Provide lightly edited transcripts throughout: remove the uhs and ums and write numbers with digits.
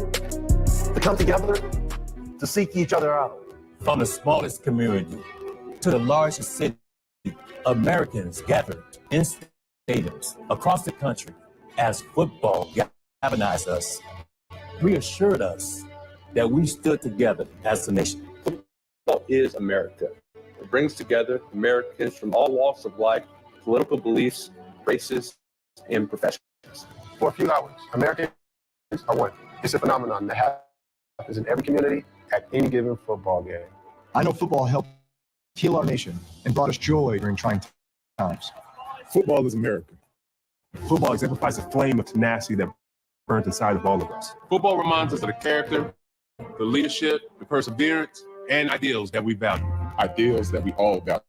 people to come together to seek each other out. From the smallest community to the largest city, Americans gathered in stadiums across the country as football galvanized us, reassured us that we stood together as a nation. Football is America. It brings together Americans from all walks of life, political beliefs, races, and professions. For a few hours, Americans are one. It's a phenomenon that happens in every community at any given football game. I know football helped heal our nation and brought us joy during trying times. Football is America. Football exemplifies the flame of tenacity that burns inside of all of us. Football reminds us of the character, the leadership, the perseverance, and ideals that we value. Ideals that we all value.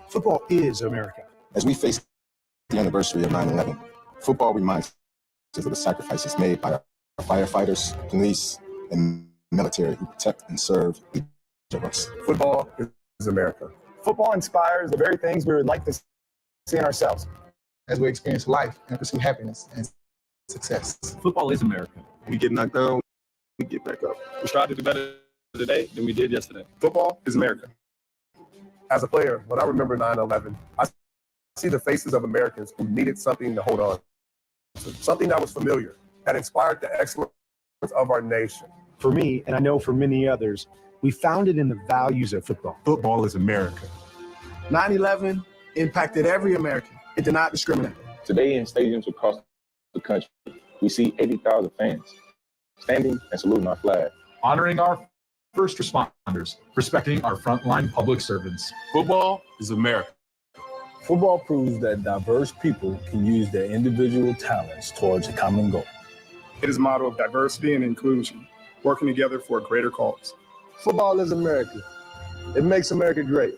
Football is America. As we face the anniversary of 9/11, football reminds us of the sacrifices made by our firefighters, police, and military who protect and serve each of us. Football is America. Football inspires the very things we would like to see in ourselves as we experience life and pursue happiness and success. Football is America. We get knocked down, we get back up. We strive to do better today than we did yesterday. Football is America. As a player, when I remember 9/11, I see the faces of Americans who needed something to hold on to, something that was familiar, that inspired the excellence of our nation. For me, and I know for many others, we found it in the values of football. Football is America. 9/11 impacted every American. It did not discriminate. Today in stadiums across the country, we see 80,000 fans standing and saluting our flag. Honoring our first responders, respecting our frontline public servants. Football is America. Football proves that diverse people can use their individual talents towards a common goal. It is a model of diversity and inclusion, working together for a greater cause. Football is America. It makes America great.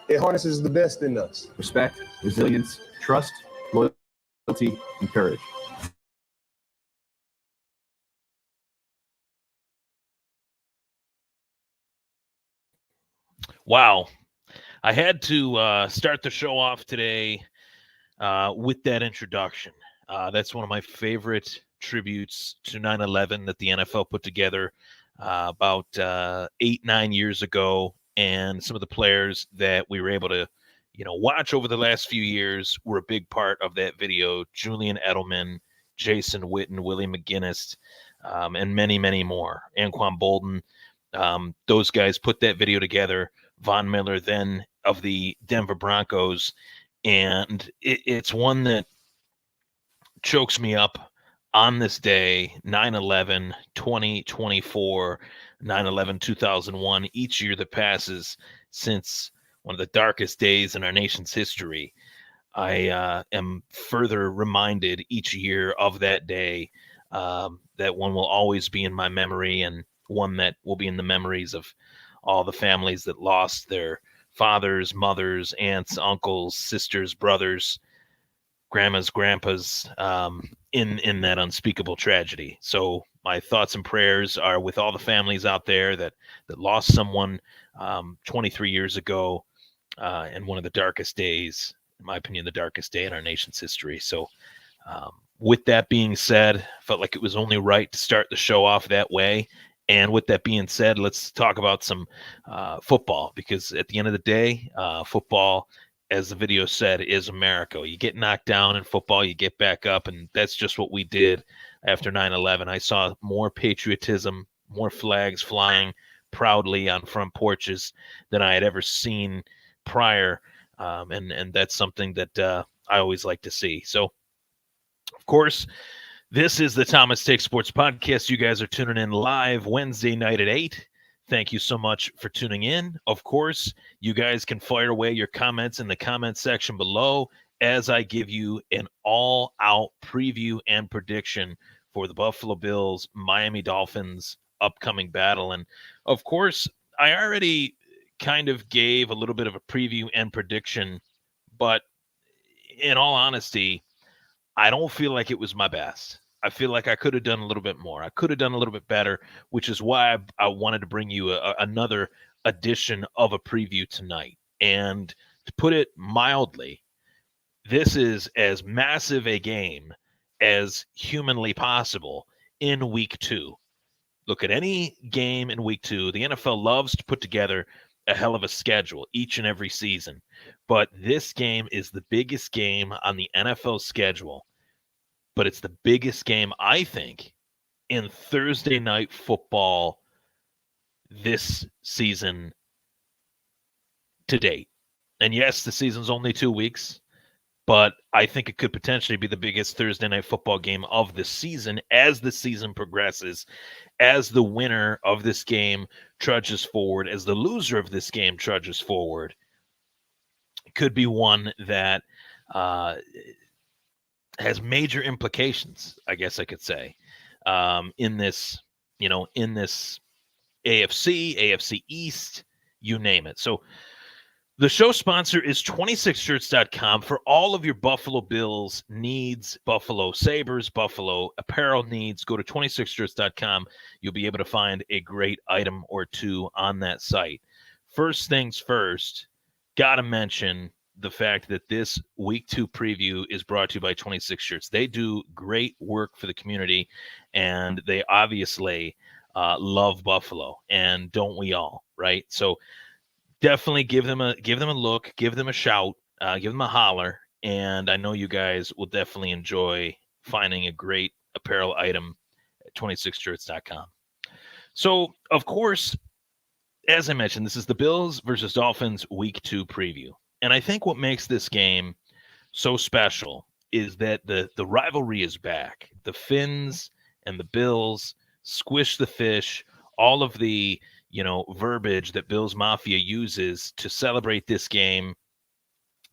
It harnesses the best in us. Respect, resilience, trust, loyalty, and courage. Wow. I had to start the show off today with that introduction. That's one of my favorite tributes to 9/11 that the NFL put together about 8-9 years ago. And some of the players that we were able to, watch over the last few years were a big part of that video. Julian Edelman, Jason Witten, Willie McGinnis, and many, many more. Anquan Bolden. Those guys put that video together. Von Miller, then of the Denver Broncos. And it's one that chokes me up on this day, 9/11, 2024, 9/11, 2001, each year that passes since one of the darkest days in our nation's history. I am further reminded each year of that day. That one will always be in my memory, and one that will be in the memories of all the families that lost their fathers, mothers, aunts, uncles, sisters, brothers, grandmas, grandpas, in that unspeakable tragedy. So my thoughts and prayers are with all the families out there that lost someone 23 years ago, and one of the darkest days, in my opinion, the darkest day in our nation's history. So with that being said, felt like it was only right to start the show off that way. And with that being said, let's talk about some football, because at the end of the day, football, as the video said, is America. You get knocked down in football, you get back up, and that's just what we did after 9/11. I saw more patriotism, more flags flying proudly on front porches than I had ever seen prior, and that's something that I always like to see. So, of course, this is the Thomas Takes Sports Podcast. You guys are tuning in live Wednesday night at 8. Thank you so much for tuning in. Of course, you guys can fire away your comments in the comment section below as I give you an all-out preview and prediction for the Buffalo Bills, Miami Dolphins upcoming battle. And, of course, I already kind of gave a little bit of a preview and prediction, but in all honesty, I don't feel like it was my best. I feel like I could have done a little bit more. I could have done a little bit better, which is why I wanted to bring you another edition of a preview tonight. And to put it mildly, this is as massive a game as humanly possible in week 2. Look at any game in week 2. The NFL loves to put together a hell of a schedule each and every season. But this game is the biggest game on the NFL schedule. But it's the biggest game, I think, in Thursday night football this season to date. And yes, the season's only 2 weeks, but I think it could potentially be the biggest Thursday night football game of the season as the season progresses, as the winner of this game trudges forward, as the loser of this game trudges forward. It could be one that has major implications, I guess I could say, in this AFC East, you name it. So the show sponsor is 26shirts.com for all of your Buffalo Bills needs, Buffalo Sabres, Buffalo apparel needs. Go to 26shirts.com. You'll be able to find a great item or two on that site. First things first, got to mention the fact that this week 2 preview is brought to you by 26 Shirts. They do great work for the community, and they obviously love Buffalo, and don't we all, right? So definitely give them a look, give them a shout, give them a holler, and I know you guys will definitely enjoy finding a great apparel item at 26shirts.com. So, of course, as I mentioned, this is the Bills versus Dolphins week 2 preview. And I think what makes this game so special is that the rivalry is back. The Finns and the Bills, squish the fish, all of the verbiage that Bills Mafia uses to celebrate this game,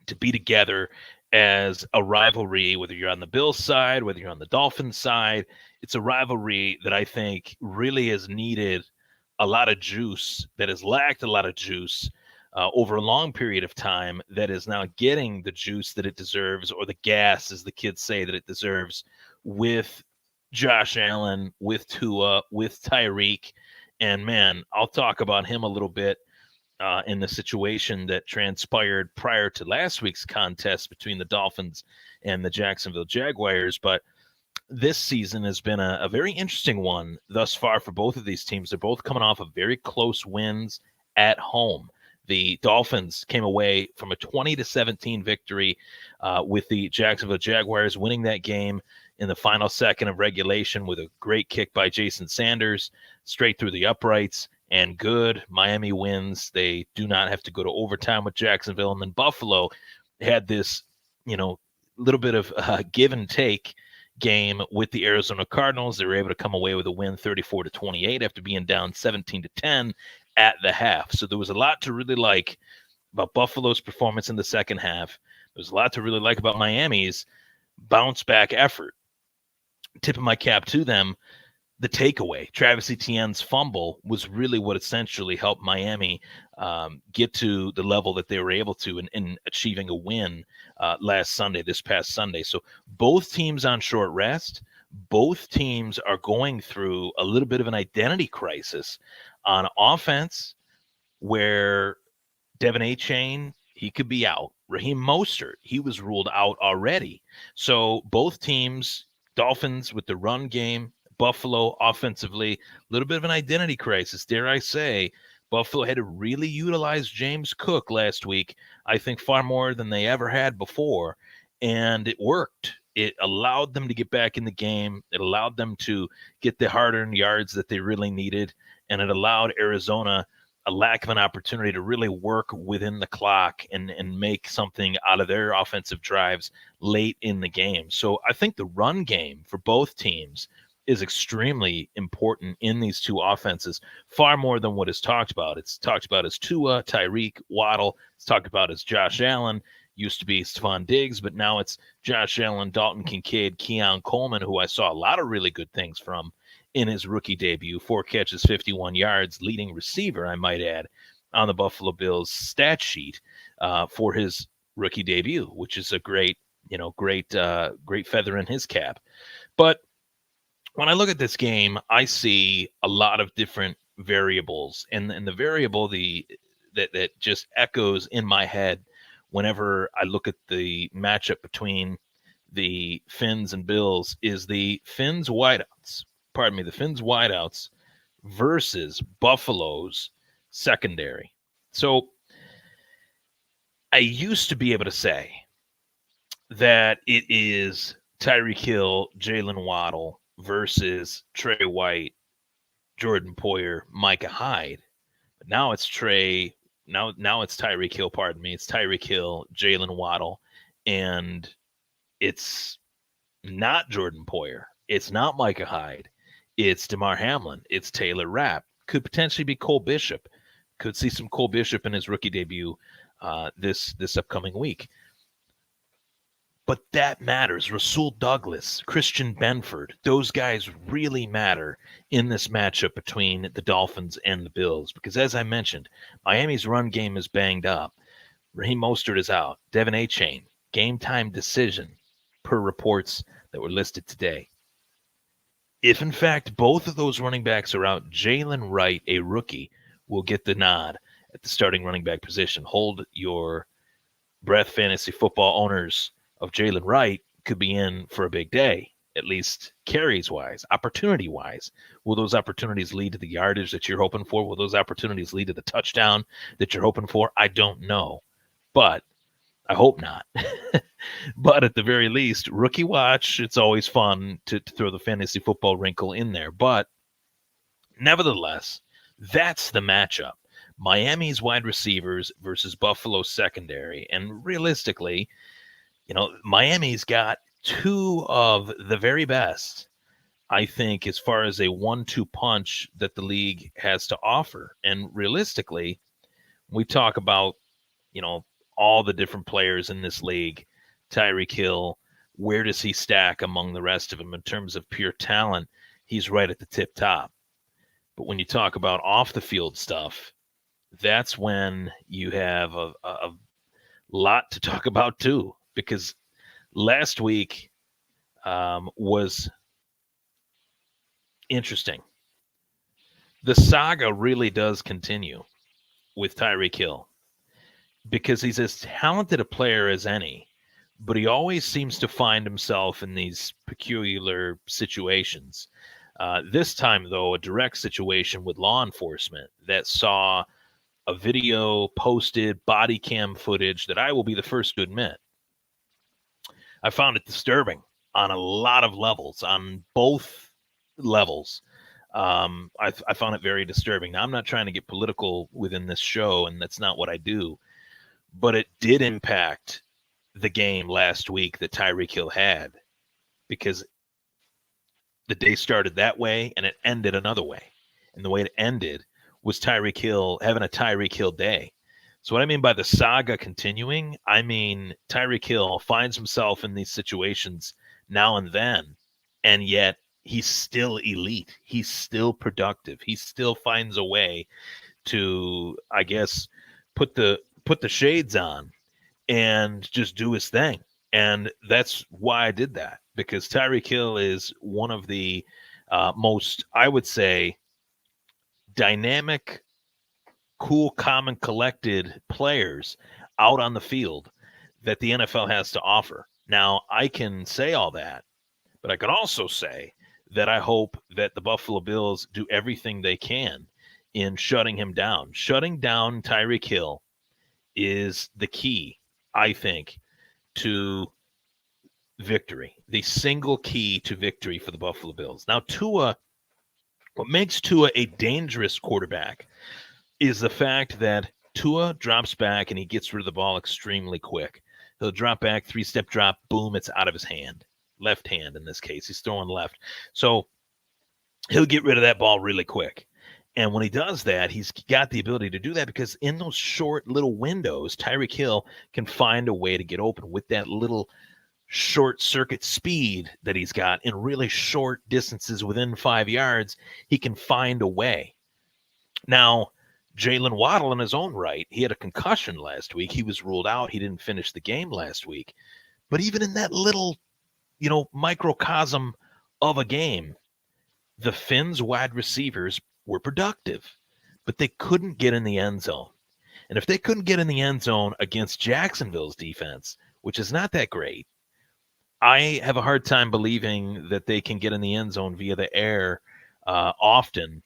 to be together as a rivalry, whether you're on the Bills side, whether you're on the Dolphins side. It's a rivalry that I think really has needed a lot of juice, that has lacked a lot of juice over a long period of time, that is now getting the juice that it deserves, or the gas, as the kids say, that it deserves, with Josh Allen, with Tua, with Tyreek. And man, I'll talk about him a little bit in the situation that transpired prior to last week's contest between the Dolphins and the Jacksonville Jaguars. But this season has been a very interesting one thus far for both of these teams. They're both coming off of very close wins at home. The Dolphins came away from a 20-17 victory with the Jacksonville Jaguars, winning that game in the final second of regulation with a great kick by Jason Sanders straight through the uprights. And good, Miami wins. They do not have to go to overtime with Jacksonville. And then Buffalo had this, little bit of give and take game with the Arizona Cardinals. They were able to come away with a win 34-28 after being down 17-10 at the half. So there was a lot to really like about Buffalo's performance in the second half. There's a lot to really like about Miami's bounce back effort. Tipping my cap to them. The takeaway, Travis Etienne's fumble, was really what essentially helped Miami get to the level that they were able to in achieving a win this past Sunday. So both teams on short rest. Both teams are going through a little bit of an identity crisis on offense, where Devin Achane, he could be out. Raheem Mostert, he was ruled out already. So both teams, Dolphins with the run game, Buffalo offensively, a little bit of an identity crisis, dare I say. Buffalo had to really utilize James Cook last week, I think far more than they ever had before, and it worked. It allowed them to get back in the game. It allowed them to get the hard-earned yards that they really needed, and it allowed Arizona a lack of an opportunity to really work within the clock and make something out of their offensive drives late in the game. So I think the run game for both teams is extremely important in these two offenses, far more than what is talked about. It's talked about as Tua, Tyreek, Waddle. It's talked about as Josh Allen. Used to be Stephon Diggs, but now it's Josh Allen, Dalton Kincaid, Keon Coleman, who I saw a lot of really good things from in his rookie debut. 4 catches, 51 yards, leading receiver, I might add, on the Buffalo Bills stat sheet for his rookie debut, which is a great feather in his cap. But when I look at this game, I see a lot of different variables, and the variable that just echoes in my head whenever I look at the matchup between the Finns and Bills is the Finns wideouts. The Finns wideouts versus Buffalo's secondary. So I used to be able to say that it is Tyreek Hill, Jalen Waddle versus Trey White, Jordan Poyer, Micah Hyde. But now it's now it's Tyreek Hill, pardon me. It's Tyreek Hill, Jalen Waddle, and it's not Jordan Poyer. It's not Micah Hyde. It's DeMar Hamlin. It's Taylor Rapp. Could potentially be Cole Bishop. Could see some Cole Bishop in his rookie debut this upcoming week. But that matters. Rasul Douglas, Christian Benford, those guys really matter in this matchup between the Dolphins and the Bills. Because as I mentioned, Miami's run game is banged up. Raheem Mostert is out. Devin Achane, game time decision per reports that were listed today. If, in fact, both of those running backs are out, Jalen Wright, a rookie, will get the nod at the starting running back position. Hold your breath, fantasy football owners of Jalen Wright could be in for a big day, at least carries-wise, opportunity-wise. Will those opportunities lead to the yardage that you're hoping for? Will those opportunities lead to the touchdown that you're hoping for? I don't know, but I hope not. But at the very least, rookie watch, it's always fun to throw the fantasy football wrinkle in there. But nevertheless, that's the matchup. Miami's wide receivers versus Buffalo's secondary. And realistically, Miami's got two of the very best, I think, as far as a 1-2 punch that the league has to offer. And realistically, we talk about, all the different players in this league. Tyreek Hill, where does he stack among the rest of them in terms of pure talent? He's right at the tip top. But when you talk about off the field stuff, that's when you have a lot to talk about too, because last week was interesting. The saga really does continue with Tyreek Hill because he's as talented a player as any, but he always seems to find himself in these peculiar situations. This time, though, a direct situation with law enforcement that saw a video posted, body cam footage that I will be the first to admit. I found it disturbing on a lot of levels, on both levels. I found it very disturbing. Now, I'm not trying to get political within this show, and that's not what I do, but it did impact the game last week that Tyreek Hill had, because the day started that way and it ended another way. And the way it ended was Tyreek Hill having a Tyreek Hill day. So what I mean by the saga continuing, I mean Tyreek Hill finds himself in these situations now and then, and yet he's still elite. He's still productive. He still finds a way to, I guess, put the shades on and just do his thing. And that's why I did that, because Tyreek Hill is one of the most, I would say, dynamic, cool, calm, and collected players out on the field that the NFL has to offer. Now, I can say all that, but I can also say that I hope that the Buffalo Bills do everything they can in shutting him down. Shutting down Tyreek Hill is the key, I think, to victory, the single key to victory for the Buffalo Bills. Now, Tua, what makes Tua a dangerous quarterback is the fact that Tua drops back and he gets rid of the ball extremely quick. He'll drop back, 3-step drop, boom, it's out of his hand. Left hand in this case. He's throwing left. So he'll get rid of that ball really quick. And when he does that, he's got the ability to do that because in those short little windows, Tyreek Hill can find a way to get open with that little short circuit speed that he's got in really short distances within 5 yards. He can find a way. Now, Jalen Waddle in his own right, he had a concussion last week. He was ruled out. He didn't finish the game last week. But even in that little, microcosm of a game, the Finns wide receivers were productive, but they couldn't get in the end zone. And if they couldn't get in the end zone against Jacksonville's defense, which is not that great, I have a hard time believing that they can get in the end zone via the air often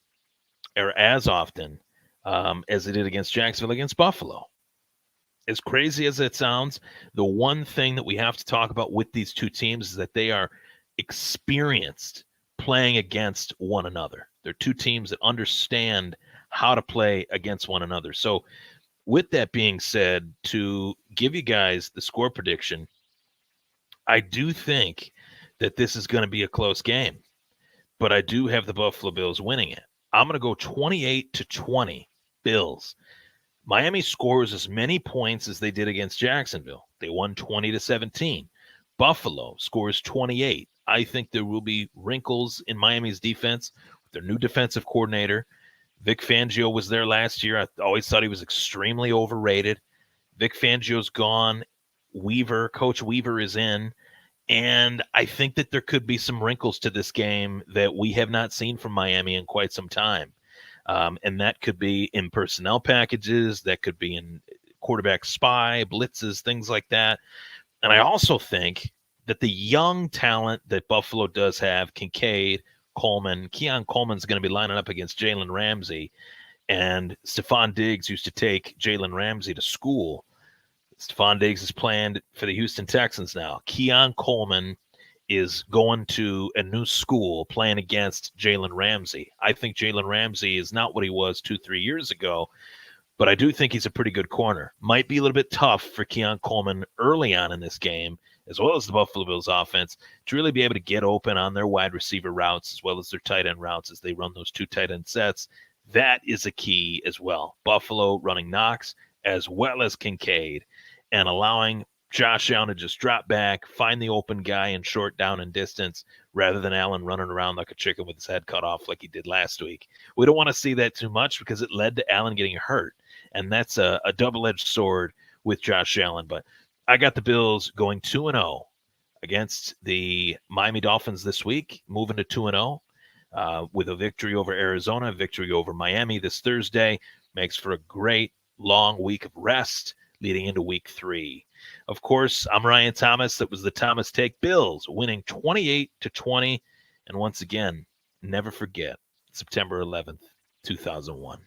or as often as they did against Jacksonville against Buffalo. As crazy as it sounds, the one thing that we have to talk about with these two teams is that they are experienced playing against one another. They're two teams that understand how to play against one another. So with that being said, to give you guys the score prediction, I do think that this is going to be a close game, but I do have the Buffalo Bills winning it. I'm going to go 28-20 Bills. Miami scores as many points as they did against Jacksonville. They won 20-17. Buffalo scores 28. I think there will be wrinkles in Miami's defense with their new defensive coordinator. Vic Fangio was there last year. I always thought he was extremely overrated. Vic Fangio's gone. Coach Weaver is in. And I think that there could be some wrinkles to this game that we have not seen from Miami in quite some time. And that could be in personnel packages, that could be in quarterback spy, blitzes, things like that. And I also think that the young talent that Buffalo does have, Kincaid, Coleman, Keon Coleman's going to be lining up against Jalen Ramsey. And Stephon Diggs used to take Jalen Ramsey to school. Stephon Diggs is playing for the Houston Texans now. Keon Coleman is going to a new school playing against Jalen Ramsey. I think Jalen Ramsey is not what he was 2-3 years ago, but I do think he's a pretty good corner. Might be a little bit tough for Keon Coleman early on in this game, as well as the Buffalo Bills offense, to really be able to get open on their wide receiver routes as well as their tight end routes as they run those two tight end sets. That is a key as well. Buffalo running Knox as well as Kincaid and allowing Josh Allen to just drop back, find the open guy in short down and distance rather than Allen running around like a chicken with his head cut off like he did last week. We don't want to see that too much because it led to Allen getting hurt, and that's a double-edged sword with Josh Allen. But I got the Bills going 2-0 against the Miami Dolphins this week, moving to 2-0 with a victory over Arizona, a victory over Miami this Thursday. Makes for a great long week of rest leading into week 3. Of course, I'm Ryan Thomas. That was the Thomas Take. Bills winning 28-20. And once again, never forget September 11th, 2001.